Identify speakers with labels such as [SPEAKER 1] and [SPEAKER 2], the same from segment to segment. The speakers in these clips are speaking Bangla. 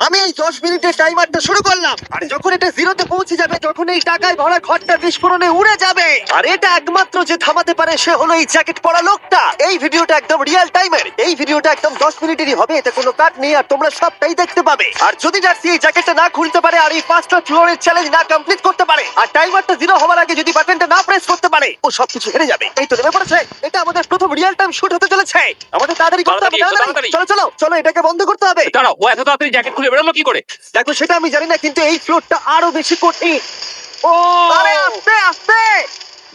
[SPEAKER 1] আমি এই 10 মিনিটের টাইমারটা শুরু করলাম, আর যখন এটা জিরোতে পৌঁছে যাবে, যখন এই টাকায় ভরা ঘরটা বিস্ফোরণে উড়ে যাবে, আর এটা একমাত্র যে থামাতে পারে সে হলো এই জ্যাকেট পরা লোকটা। এই ভিডিওটা একদম রিয়েল টাইমের, এই ভিডিওটা একদম 10 মিনিটেরই হবে, এতে কোনো কাট নেই, আর তোমরা সবটাই দেখতে পাবে। আর যদি জার্সি এই জ্যাকেটটা না খুলতে পারে, আর এই 5টা ফ্লোরের চ্যালেঞ্জ না কমপ্লিট করতে পারে, আর টাইমারটা জিরো হওয়ার আগে যদি বাটনটা না প্রেস করতে পারে, ও সবকিছু হেরে যাবে। এই তো নেমে পড়েছে, এটা আমাদের প্রথম রিয়েল টাইম শুট হতে চলেছে। আমাদের তাড়াতাড়ি করতে হবে, তাড়াতাড়ি। চলো চলো চলো, এটাকে বন্ধ করতে হবে।
[SPEAKER 2] দাঁড়াও, ও এত তাড়াতাড়ি জ্যাকেট খুলে বেরোলো কি করে?
[SPEAKER 1] দেখো সেটা আমি জানি না, কিন্তু এই ফ্লোরটা আরো বেশি কঠিন।
[SPEAKER 2] ও
[SPEAKER 1] আরে আস্তে আস্তে।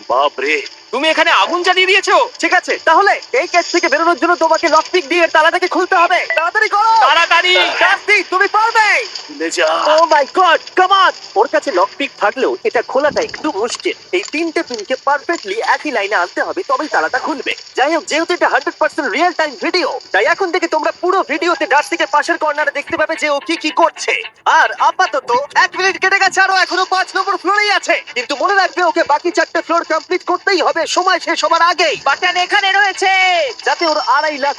[SPEAKER 2] বাপরে, তুমি এখানে আগুন জ্বালিয়ে দিয়েছো।
[SPEAKER 1] ঠিক আছে, তাহলে এই কেস থেকে বেরোনোর জন্য তোমাকে লকপিক দিয়ে তালাটাকে খুলতে হবে। তাড়াতাড়ি করো,
[SPEAKER 2] তাড়াতাড়ি।
[SPEAKER 1] জাস্টি তুমি পারবে। ও মাই গড, কাম অন। ওর কাছে লকপিক থাকলেও এটা খোলাটা একটু মুশকিল। এই 3টে পিনকে পারফেক্টলি একই লাইনে আনতে হবে, তবেই তালাটা খুলবে। যাই হোক, যেহেতু এটা 100% রিয়েল টাইম ভিডিও, তাই এখন থেকে তোমরা পুরো ভিডিওতে ডার্সিকে পাশের কর্নারে দেখতে পাবে যে ও কি কি করছে। আর আপাতত 1 মিনিট কেটে গেছে, আরো এখনো 5 নম্বর ফ্লোরেই আছে। কিন্তু মনে রাখবে, ওকে বাকি 4টে ফ্লোর কমপ্লিট করতেই হবে সময় শেষ হবার আগেই। বাটন এখানে রয়েছে, যাতে ওর $2.5 লাখ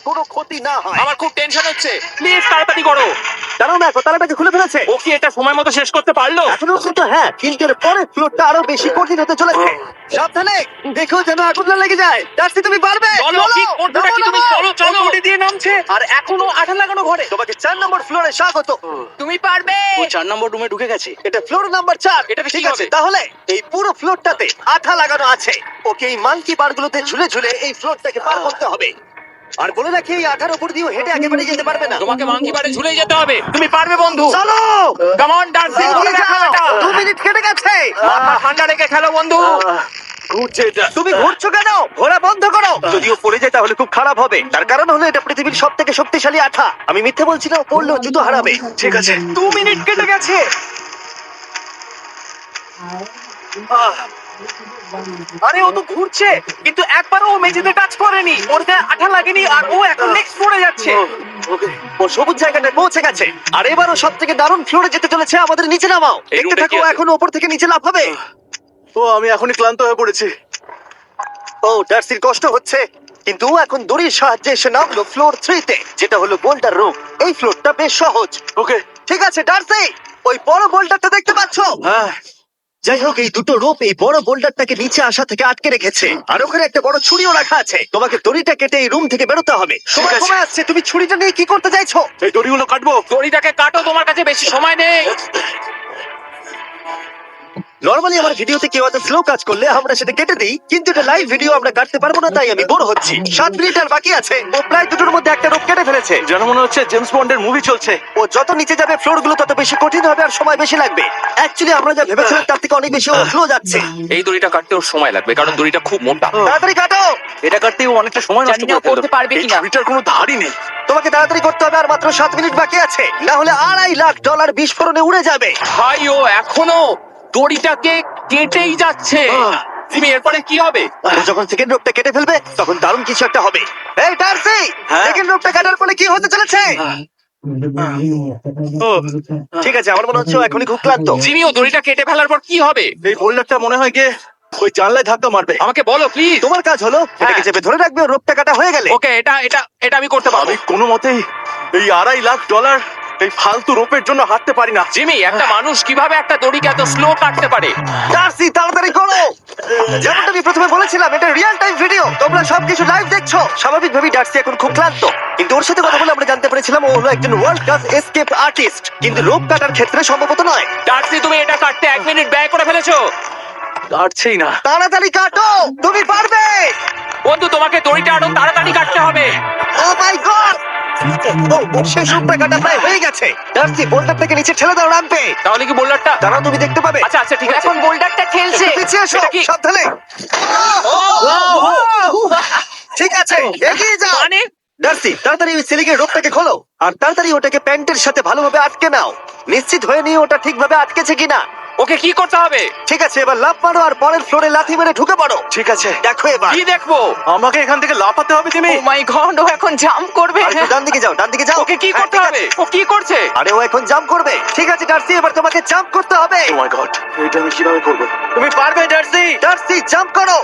[SPEAKER 1] কোনো ক্ষতি না হয়।
[SPEAKER 2] আমার খুব টেনশন হচ্ছে, প্লিজ তাড়াতাড়ি করো।
[SPEAKER 1] দাঁড়াও না, তালাটাকে খুলে ফেলেছে।
[SPEAKER 2] ও কি এটা সময় মতো শেষ করতে পারলো?
[SPEAKER 1] এখনো কিন্তু হ্যাঁ, কিন্তু এর পরের ফ্লোরটা আরো বেশি কঠিন হতে চলেছে। সাবধানে, দেখো যেন আগুন না লেগে যায়। ডার্সি তুমি পারবে।
[SPEAKER 2] চলো, কি করছো নাকি তুমি? চলো চলো।
[SPEAKER 1] উড়ে দিয়ে নামছে, আর এখনো আঠা লাগানো ঘরে। তোমাকে 4 নম্বর ফ্লোরে স্বাগত।
[SPEAKER 2] তুমি পারবে।
[SPEAKER 3] ও 4 নম্বর রুমে ঢুকে গেছে।
[SPEAKER 1] এটা ফ্লোর নাম্বার 4।
[SPEAKER 2] এটাতে কি
[SPEAKER 1] ঠিক আছে,
[SPEAKER 2] হবে?
[SPEAKER 1] তাহলে এই পুরো ফ্লোরটাতে আঠা লাগানো আছে। ওকে এই মাঙ্কি বারগুলোতে ঝুলে ঝুলে এই ফ্লোরটাকে পার করতে হবে। আর বলে রাখি, এই আঠার উপর দিয়েও হেঁটে একেবারে যেতে পারবে না।
[SPEAKER 2] তোমাকে মাঙ্কি বারে ঝুলে যেতে হবে। তুমি পারবে বন্ধু।
[SPEAKER 1] চলো,
[SPEAKER 2] কাম অন ডার্সি, করে দেখাও এটা।
[SPEAKER 1] 2 মিনিট কেটে গেছে।
[SPEAKER 2] মাথা ঠান্ডা রেখে খেলো বন্ধু।
[SPEAKER 1] ঘুরছে এটা। তুমি ঘুরছো কেন? ঘোরা বন্ধ করো। যদিও পড়ে যায় তাহলে খুব খারাপ হবে। তার কারণ হলো এটা পৃথিবীর সবথেকে শক্তিশালী আঠা। আমি মিথ্যে বলছি না, ও পড়লেও জুতো হারাবে।
[SPEAKER 3] ঠিক আছে।
[SPEAKER 1] 2 মিনিট কেটে গেছে। আহ,
[SPEAKER 3] আরে ও তো ঘুরছে, কিন্তু একবারও ও মেঝেতে টাচ করেনি। ওর গায়ে আঠা লাগেনি, আর ও এখন নেক্সট ফ্লোরে যাচ্ছে।
[SPEAKER 1] ওকে, ও সবুজ জায়গাটায় পৌঁছে গেছে। আর এবারও সব থেকে দারুণ ফ্লোরে যেতে চলেছে। আমাদের নিচে নামাও।
[SPEAKER 2] এই
[SPEAKER 1] দেখতে
[SPEAKER 2] রুমটা
[SPEAKER 1] থাকো,
[SPEAKER 2] কি আছে?
[SPEAKER 1] এখন উপর থেকে নিচে লাফাবে।
[SPEAKER 3] ও আমি এখনই ক্লান্ত হয়ে পড়েছি।
[SPEAKER 1] ও, ডার্সির কষ্ট হচ্ছে, কিন্তু ও এখন দড়ির সাহায্যে এসে নামলো ফ্লোর 3-তে, যেটা হলো বোল্ডার রুম। এই ফ্লোরটা বেশ সহজ।
[SPEAKER 3] ওকে।
[SPEAKER 1] ঠিক আছে ডার্সি, ওই বড় বোল্ডারটা দেখতে পাচ্ছো?
[SPEAKER 3] হ্যাঁ।
[SPEAKER 1] যাই হোক, এই দুটো রোপ এই বড় বোল্ডারটাকে নিচে আসা থেকে আটকে রেখেছে, আর ওখানে একটা বড় ছুরিও রাখা আছে। তোমাকে দড়িটা কেটে এই রুম থেকে বেরোতে হবে। সময়
[SPEAKER 3] আছে।
[SPEAKER 1] কমে আসছে, তুমি ছুরিটা নিয়ে কি করতে চাইছো?
[SPEAKER 3] এই দড়িগুলো কাটবো।
[SPEAKER 2] দড়িটাকে কাটো, তোমার কাছে বেশি সময় নেই।
[SPEAKER 1] নরমালি আমার ভিডিওতে কেউ এত স্লো কাজ করলে আমরা সেটা কেটে দিই, কিন্তু এটা লাইভ ভিডিও, আমরা কাটতে পারবো না, তাই আমি বোর হচ্ছি। 7 মিনিট আর বাকি আছে। ও প্রায় দুটোর মধ্যে একটা রোপ কেটে ফেলেছে।
[SPEAKER 3] যেন মনে হচ্ছে জেমস বন্ডের মুভি চলছে।
[SPEAKER 1] ও যত নিচে যাবে ফ্লোর গুলো তত বেশি কঠিন হবে, আর সময় বেশি লাগবে। অ্যাকচুয়ালি আমরা যা ভেবেছিলাম তার থেকে অনেক বেশি ও স্লো যাচ্ছে।
[SPEAKER 2] এই দড়িটা কাটতে ওর সময় লাগবে, কারণ দড়িটা খুব মোটা।
[SPEAKER 1] তাড়াতাড়ি কাটো।
[SPEAKER 3] এটা কাটতেও অনেকটা সময় নষ্ট
[SPEAKER 2] জানি না
[SPEAKER 3] করে ফেললো।
[SPEAKER 2] করতে পারবে
[SPEAKER 3] এই
[SPEAKER 2] কিনা।
[SPEAKER 3] ছুরিটার কোনো ধারই নেই।
[SPEAKER 1] তোমাকে তাড়াতাড়ি করতে হবে, আর মাত্র 7 মিনিট বাকি আছে, না হলে $2.5 লাখ বিস্ফোরণে উড়ে যাবে।
[SPEAKER 2] ভাই, ও এখনো দড়িটাকে কেটেই যাচ্ছে। তুমি এরপরে কি হবে?
[SPEAKER 1] ও যখন সেকেন্ড রোপটা কেটে ফেলবে, তখন দারুণ কিছু একটা হবে। এই ডার্সি,
[SPEAKER 3] হ্যাঁ?
[SPEAKER 1] সেকেন্ড রোপটা কাটার পরে কি হতে চলেছে?
[SPEAKER 3] ও
[SPEAKER 1] ঠিক আছে, আমার মনে হচ্ছে ও এখনই খুব ক্লান্ত।
[SPEAKER 2] জিমি, ও দড়িটা কেটে ফেলার পর কি হবে?
[SPEAKER 3] এই বোল্ডারটা মনে হয় গিয়ে ওই জানলায় ধাক্কা মারবে।
[SPEAKER 2] আমাকে বলো প্লিজ।
[SPEAKER 1] তোমার কাজ হলো এটাকে চেপে ধরে রাখবে, ও রোপটা কাটা হয়ে গেলে।
[SPEAKER 2] ওকে, এটা এটা এটা আমি করতে পারবো।
[SPEAKER 3] আমি কোনো মতেই এই $2.5 লাখ এই ফালতু রোপের জন্য হাঁটতে পারি না।
[SPEAKER 2] জিমি, একটা মানুষ কিভাবে একটা দড়িকে এত স্লো কাটতে পারে?
[SPEAKER 1] ডার্সি, তাড়াতাড়ি করো। যেমনটা আমি প্রথমে বলেছিলাম, এটা রিয়েল টাইম ভিডিও, তোমরা সবকিছু লাইভ দেখছো। স্বাভাবিকভাবেই ডার্সি এখন খুব ক্লান্ত, কিন্তু ওর সাথে কথা বলে আমরা জানতে পেরেছিলাম ও হলো একজন ওয়ার্ল্ড ক্লাস এসকেপ আর্টিস্ট, কিন্তু রোপ কাটার ক্ষেত্রে সম্ভবত নয়।
[SPEAKER 2] ডার্সি, তুমি এটা কাটতে 1 মিনিট ব্যয় করে ফেলেছো।
[SPEAKER 3] কাটছেই না।
[SPEAKER 1] তাড়াতাড়ি কাটো, তুমি পারবে।
[SPEAKER 2] বন্ধু, তোমাকে দড়িটা আরো তাড়াতাড়ি কাটতে হবে।
[SPEAKER 1] ও মাই গড! ও শেষ রূপটা কাটা প্রায় হয়ে গেছে। ডার্সি, বোল্ডার থেকে নিচে ঠেলে দাও রাম্পে।
[SPEAKER 2] তাহলে কি বোল্ডারটা?
[SPEAKER 1] দাঁড়াও, তুমি দেখতে পাবে।
[SPEAKER 2] আচ্ছা আচ্ছা, ঠিক আছে।
[SPEAKER 4] এখন বোল্ডারটা খেলছে।
[SPEAKER 1] একটু পিছিয়ে এসো,
[SPEAKER 2] এটা কি?
[SPEAKER 1] সাবধানে। ঠিক আছে, এগিয়ে যাও।
[SPEAKER 2] মানে
[SPEAKER 1] ডার্সি, তাড়াতাড়ি ওই সিলিংয়ের রোপটাকে খোলো, আর তাড়াতাড়ি ওটাকে প্যান্টের সাথে ভালোভাবে আটকে নাও। নিশ্চিত হয়ে নিয়ে ওটা ঠিকভাবে আটকেছে কিনা।
[SPEAKER 2] ওকে কি করতে হবে?
[SPEAKER 1] ঠিক আছে, এবার লাফ মারো, আর পরের ফ্লোরে লাথি মেরে ঢুকে পড়ো।
[SPEAKER 3] ঠিক আছে।
[SPEAKER 1] দেখো এবার।
[SPEAKER 2] কি দেখবো?
[SPEAKER 3] আমাকে এখান থেকে লাফাতে হবে তুমি।
[SPEAKER 4] ও মাই গড, ও এখন জাম্প করবে।
[SPEAKER 1] আর একটু ডান দিকে যাও, ডান দিকে যাও।
[SPEAKER 2] ওকে কি
[SPEAKER 1] হ্যাঁ,
[SPEAKER 2] করতে
[SPEAKER 1] ঠিক
[SPEAKER 2] হবে?
[SPEAKER 1] আছে।
[SPEAKER 2] ও কি করছে?
[SPEAKER 1] আরে ও এখন জাম্প করবে। ঠিক আছে ডার্সি, এবার তোমাকে জাম্প করতে হবে।
[SPEAKER 3] ও মাই গড, এটা আমি কিভাবে করব?
[SPEAKER 1] তুমি পারবে ডার্সি। ডার্সি, জাম্প করো।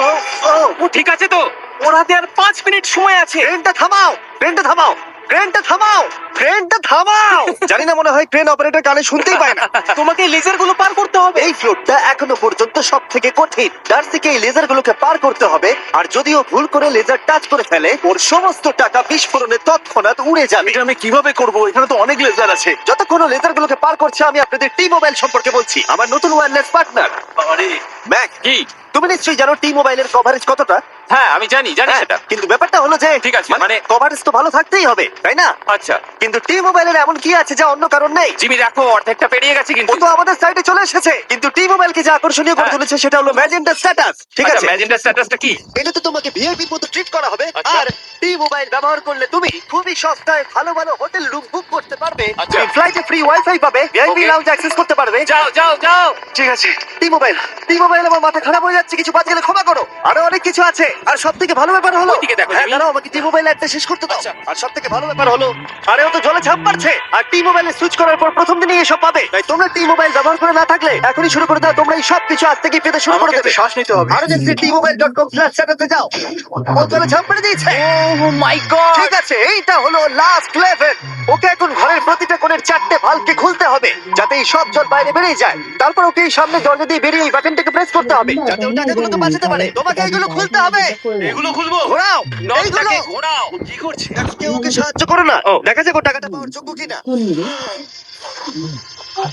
[SPEAKER 1] ও, ও,
[SPEAKER 2] ও ঠিক আছে তো?
[SPEAKER 3] ওর হাতে আর 5 মিনিট সময় আছে।
[SPEAKER 1] ট্রেনটা থামাও, ট্রেনটা থামাও, ট্রেনটা থামাও, ট্রেনটা থামাও। জানি না, মনে হয় ট্রেন অপারেটর কানে শুনতেই পায় না।
[SPEAKER 3] তোমাকে লেজার গুলো পার করতে হবে।
[SPEAKER 1] এই ফ্লোরটা এখনো পর্যন্ত সব থেকে কঠিন। ডার্সিকে এই লেজার গুলোকে পার করতে হবে, আর যদিও ভুল করে লেজার টাচ করে ফেলে, ওর সমস্ত টাকা বিস্ফোরণে তৎক্ষণাৎ উড়ে যাবে।
[SPEAKER 3] এটা আমি কিভাবে করব? এখানে তো অনেক লেজার আছে।
[SPEAKER 1] যতক্ষণ ও লেজার গুলোকে পার করছে, আমি আপনাদের টি মোবাইল সম্পর্কে বলছি, আমার নতুন ওয়্যারলেস পার্টনার।
[SPEAKER 3] আরে
[SPEAKER 1] ম্যাক,
[SPEAKER 2] কি?
[SPEAKER 1] তুমি নিশ্চয়ই জানো টি মোবাইলের কভারেজ কতটা?
[SPEAKER 2] হ্যাঁ আমি জানি
[SPEAKER 1] হ্যাঁ,
[SPEAKER 2] সেটা।
[SPEAKER 1] কিন্তু ব্যাপারটা হলো যে
[SPEAKER 2] ঠিক আছে, মানে-
[SPEAKER 1] কভারেজ তো ভালো থাকতেই হবে, তাই না?
[SPEAKER 2] আচ্ছা
[SPEAKER 1] কিন্তু টি মোবাইলের এমন কি আছে যা অন্য কারণ নেই?
[SPEAKER 2] জিমি দেখো অর্ধেকটা পেরিয়ে গেছে
[SPEAKER 1] ও
[SPEAKER 2] কিন্তু।
[SPEAKER 1] তো আমাদের সাইডে চলে এসেছে, কিন্তু টি মোবাইলকে যে আকর্ষণীয় করে
[SPEAKER 2] হ্যাঁ।
[SPEAKER 1] তুলেছে সেটা হলো ম্যাজেন্টা স্ট্যাটাস। ঠিক আছে,
[SPEAKER 2] ম্যাজেন্টা স্ট্যাটাসটা কি?
[SPEAKER 1] এটা তো তোমাকে ভিআইপি মতো ট্রিট করা হবে।
[SPEAKER 2] আচ্ছা।
[SPEAKER 1] আর টি মোবাইল ব্যবহার করলে তুমি খুবই সস্তায় ভালো ভালো হোটেল রুম বুক করতে পারবে।
[SPEAKER 2] আচ্ছা।
[SPEAKER 1] তুমি ফ্লাইটে ফ্রি ওয়াইফাই পাবে, ভিআইপি
[SPEAKER 2] Okay.
[SPEAKER 1] লাউঞ্জ অ্যাক্সেস করতে পারবে।
[SPEAKER 2] যাও যাও যাও।
[SPEAKER 1] ঠিক আছে, টি মোবাইল আমার মাথা খারাপ হয়ে যাচ্ছে, কিছু বাদ গেলে ক্ষমা করো। আরো অনেক কিছু আছে, আর সব থেকে ভালো ব্যাপার হলো,
[SPEAKER 2] ওইদিকে দেখো,
[SPEAKER 1] হ্যাঁ
[SPEAKER 2] জিমি।
[SPEAKER 1] দাঁড়াও, আমাকে টি মোবাইল অ্যাডটা শেষ করতে দাও।
[SPEAKER 2] আচ্ছা।
[SPEAKER 1] আর সব থেকে ভালো ব্যাপার হলো, আরে ও তো জলে ঝাঁপ মারছে, আর টি মোবাইলে সুইচ করার পর প্রথম দিনই এসব পাবে। তাই তোমরা টি মোবাইল ব্যবহার করে না থাকলে এখনই শুরু করে দাও। তোমরা এই সব কিছু আজ থেকে পেতে শুরু করে
[SPEAKER 3] আমাকে
[SPEAKER 1] দেবে।
[SPEAKER 3] একটু শ্বাস নিতে হবে।
[SPEAKER 1] আরো দেখছি tmobile.com/chatতে যাও। ও জলে ঝাঁপ মেরে দিয়েছে।
[SPEAKER 4] ও মাই গড!
[SPEAKER 1] ঠিক আছে, এইটা হলো লাস্ট লেভেল। ওকে এখন ঘরের প্রতিটা কোণের 4টে ভালভকে খুলতে হবে, যাতে এই সব জল বাইরে বেরিয়ে যায়। তারপর ওকে এই সামনে দরজা দিয়ে বেরিয়ে এই বাটনটাকে প্রেস করতে হবে, যাতে ও টাকাগুলোকে বাঁচাতে পারে। তোমাকে এইগুলো খুলতে হবে।
[SPEAKER 3] এগুলো খুলবো?
[SPEAKER 1] ঘোরাও এইগুলো।
[SPEAKER 2] নটটাকে ঘোরাও।
[SPEAKER 3] কি করছে?
[SPEAKER 1] দেখো কেউ ওকে সাহায্য করো না। দেখা যাক ও টাকাটা পাওয়ার যোগ্য কিনা।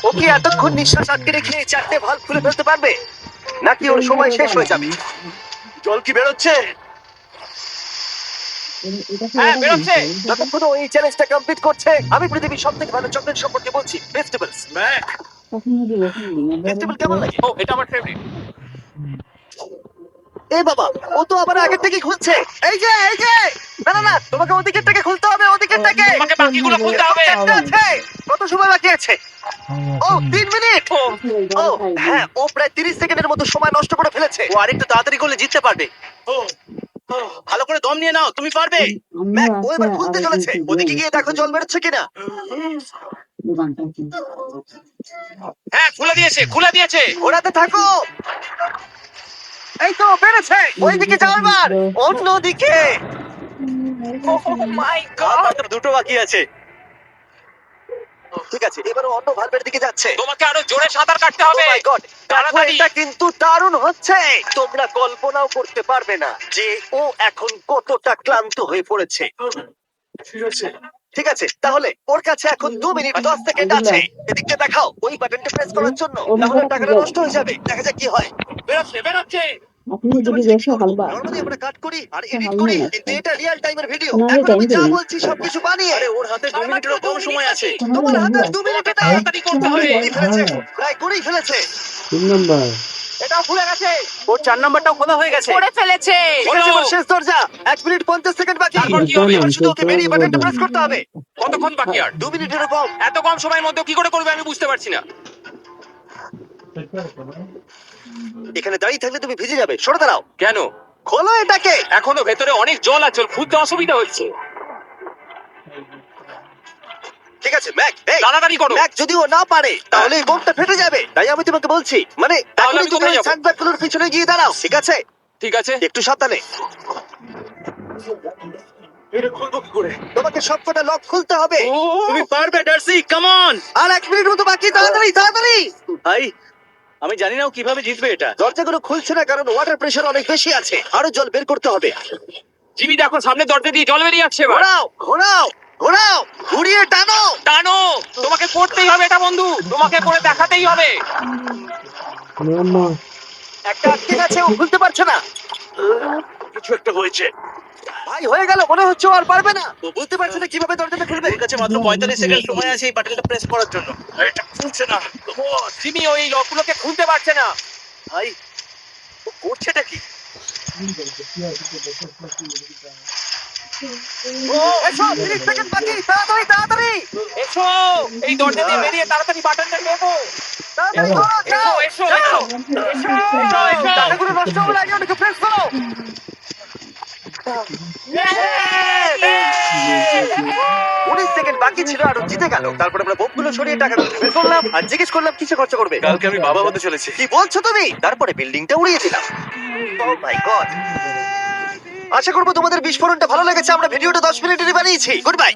[SPEAKER 1] ও কি এতক্ষণ নিঃশ্বাস আটকে রেখে এই 4টে ভালভ খুলে ফেলতে পারবে, নাকি ওর সময় শেষ হয়ে যাবে?
[SPEAKER 3] জল কি বেরোচ্ছে?
[SPEAKER 2] হ্যাঁ বেরোচ্ছে।
[SPEAKER 1] যতক্ষণ ও এই চ্যালেঞ্জটা কমপ্লিট করছে, আমি পৃথিবীর সবথেকে ভালো চকলেট সম্পর্কে বলছি, ফেস্টিভ্যালস।
[SPEAKER 3] ম্যাক,
[SPEAKER 1] ফেস্টিভ্যাল কেমন লাগে?
[SPEAKER 2] ও এটা আমার ফেভারিট।
[SPEAKER 1] এ বাবা, ও তো আবার আগের থেকে খুলছে। এই যে না না না, তোমাকে ওদিকেরটাকে খুলতে হবে, ওদিকেরটাকে।
[SPEAKER 2] তোমাকে বাকিগুলো খুলতে হবে।
[SPEAKER 1] একটা আছে। কত সময় বাকি আছে? ও 3 মিনিট। ও হ্যাঁ, ও প্রায় 30 সেকেন্ডের মতো সময় নষ্ট করে ফেলেছে।
[SPEAKER 3] ও আরেকটু তাড়াতাড়ি করলে জিততে পারবে। ও ও, ভালো করে দম নিয়ে নাও, তুমি পারবে।
[SPEAKER 1] ম্যাক, ও এবার খুলতে চলেছে। ওদিকে গিয়ে দেখো জল বেরোচ্ছে কিনা।
[SPEAKER 2] হ্যাঁ খুলে দিয়েছে খুলে দিয়েছে।
[SPEAKER 1] ওরাতে থাকো। এই তো বেড়েছে। ওইদিকে যাও এবার, অন্যদিকে।
[SPEAKER 4] ও মাই গড!
[SPEAKER 3] মাত্র দুটো বাকি আছে।
[SPEAKER 1] ঠিক আছে, এবার ও অন্য ভালভের দিকে যাচ্ছে।
[SPEAKER 2] তোমাকে আরো জোরে সাঁতার কাটতে হবে।
[SPEAKER 1] Oh my God! দেখো,
[SPEAKER 2] তাড়াতাড়ি।
[SPEAKER 1] এটা কিন্তু দারুণ হচ্ছে। তোমরা কল্পনাও করতে পারবে না যে ও এখন কতটা ক্লান্ত হয়ে পড়েছে।
[SPEAKER 3] ঠিক আছে।
[SPEAKER 1] ঠিক আছে, তাহলে ওর কাছে এখন 2 মিনিট 10 সেকেন্ড আছে। এদিকটা দেখাও, ওই বাটনটা প্রেস করার জন্য। তাহলে টাকাটা নষ্ট হয়ে যাবে। দেখা যাক কি হয়।
[SPEAKER 2] বেরোচ্ছে বেরোচ্ছে।
[SPEAKER 5] আপনি যদি বেশি হালবা
[SPEAKER 1] নরমালি আমরা কাট করি আর এডিট
[SPEAKER 5] হালবা
[SPEAKER 1] করি,
[SPEAKER 5] না।
[SPEAKER 1] কিন্তু এটা রিয়েল টাইমের ভিডিও।
[SPEAKER 5] না,
[SPEAKER 1] এখন আমি
[SPEAKER 5] এটা
[SPEAKER 1] যা
[SPEAKER 5] আমি
[SPEAKER 1] বলছি সবকিছু বানিয়ে।
[SPEAKER 3] আরে ওর হাতে 2 মিনিটেরও কম সময় আছে।
[SPEAKER 1] তোমার হাতে আর 2 মিনিট এটা
[SPEAKER 2] তাড়াতাড়ি করতে হবে।
[SPEAKER 1] করেই ফেলেছে, প্রায় করেই ফেলেছে।
[SPEAKER 5] 3 নাম্বার
[SPEAKER 1] এটা ভুলে গেছে।
[SPEAKER 3] ওর 4 নাম্বারটাও খোলা হয়ে গেছে।
[SPEAKER 4] করে ফেলেছে!
[SPEAKER 1] ঠিক আছে, এবার শেষ দরজা। 1 মিনিট 50 সেকেন্ড বাকি।
[SPEAKER 2] তারপর কি হবে?
[SPEAKER 1] এবার শুধু ওকে বেরিয়ে বাটনটা প্রেস করতে হবে।
[SPEAKER 2] কতক্ষণ বাকি আর?
[SPEAKER 1] 2 মিনিটেরও কম।
[SPEAKER 2] এত কম সময়ের মধ্যে কি করে করবে আমি বুঝতে পারছি না।
[SPEAKER 1] এখানে দাঁড়িয়ে থাকলে তুমি ভিজে যাবে, সরে দাঁড়াও।
[SPEAKER 2] কেন?
[SPEAKER 1] খোলো এটাকে।
[SPEAKER 2] এখনো ভেতরে অনেক জল আছে, ওর খুলতে অসুবিধা হচ্ছে।
[SPEAKER 1] ঠিক আছে ম্যাক, এই
[SPEAKER 2] তাড়াতাড়ি করো।
[SPEAKER 1] ম্যাক, যদি ও না পারে তাহলে এই বোমটা ফেটে যাবে। তাই আমি তোমাকে বলছি, মানে
[SPEAKER 2] তাহলে
[SPEAKER 1] এখনই
[SPEAKER 2] আমি
[SPEAKER 1] তুমি
[SPEAKER 2] কোথায়
[SPEAKER 1] ওই
[SPEAKER 2] যাবো?
[SPEAKER 1] স্যান্ডব্যাগগুলোর পিছনে গিয়ে দাঁড়াও, ঠিক আছে?
[SPEAKER 2] ঠিক আছে।
[SPEAKER 1] একটু সাবধানে।
[SPEAKER 3] এটা খুলবো কি করে?
[SPEAKER 1] তোমাকে সবকটা লক খুলতে হবে।
[SPEAKER 3] তুমি পারবে ডার্সি, কাম অন।
[SPEAKER 1] আর 1 মিনিট মতো বাকি, তাড়াতাড়ি তাড়াতাড়ি।
[SPEAKER 3] ভাই, আমি জানি না ও কিভাবে জিতবে এটা।
[SPEAKER 1] দরজাগুলো খুলছে না কারণ ওয়াটার প্রেশার অনেক বেশি আছে। আরো জল বের করতে হবে।
[SPEAKER 2] জিমি দেখো সামনে দরজা দিয়ে জল বেরিয়ে যাচ্ছে এবার।
[SPEAKER 1] ঘোরাও ঘোরাও ঘোরাও, ঘুরিয়ে টানো।
[SPEAKER 2] টানো। তোমাকে করতেই হবে এটা বন্ধু, তোমাকে করে দেখাতেই হবে।
[SPEAKER 5] নাম্বার
[SPEAKER 1] একটা আটকে গেছে, ও খুলতে পারছে না।
[SPEAKER 3] কিছু একটা হয়েছে।
[SPEAKER 1] ভাই হয়ে গেল, মনে হচ্ছে ও আর পারবে না। ও বুঝতে পারছে না কিভাবে দরজাটা খুলবে।
[SPEAKER 3] ওর কাছে মাত্র 45 সেকেন্ড সময় আছে এই বাটনটা প্রেস করার জন্য। এটা খুলছে না।
[SPEAKER 2] জিমি ওই লকগুলোকে খুলতে পারছে না।
[SPEAKER 1] ভাই, ও করছেটা কি? ও এসো, 30 সেকেন্ড বাকি, তাড়াতাড়ি তাড়াতাড়ি
[SPEAKER 2] এসো এই দরজা দিয়ে বেরিয়ে তাড়াতাড়ি বাটনটা টেপো।
[SPEAKER 1] তাড়াতাড়ি করো, যাও,
[SPEAKER 2] এসো
[SPEAKER 1] যাও।
[SPEAKER 2] এসো এসো এসো।
[SPEAKER 1] টাকাগুলো নষ্ট হবে না, আগে ওটাকে প্রেস করো। 19 সেকেন্ড বাকি ছিল আর ও জিতে গেল। তারপর আমরা বোমগুলো সরিয়ে টাকাগুলো বের করলাম আর জিজ্ঞেস করলাম কিসে খরচা করবে।
[SPEAKER 3] কালকে আমি বাবা হতে চলেছি।
[SPEAKER 1] কি বলছো তুমি? তারপরে বিল্ডিংটা উড়িয়ে দিলাম। ও মাই গড। আশা করবো তোমাদের বিস্ফোরণটা ভালো লেগেছে। আমরা ভিডিওটা 10 মিনিটেরই বানিয়েছি। Good bye.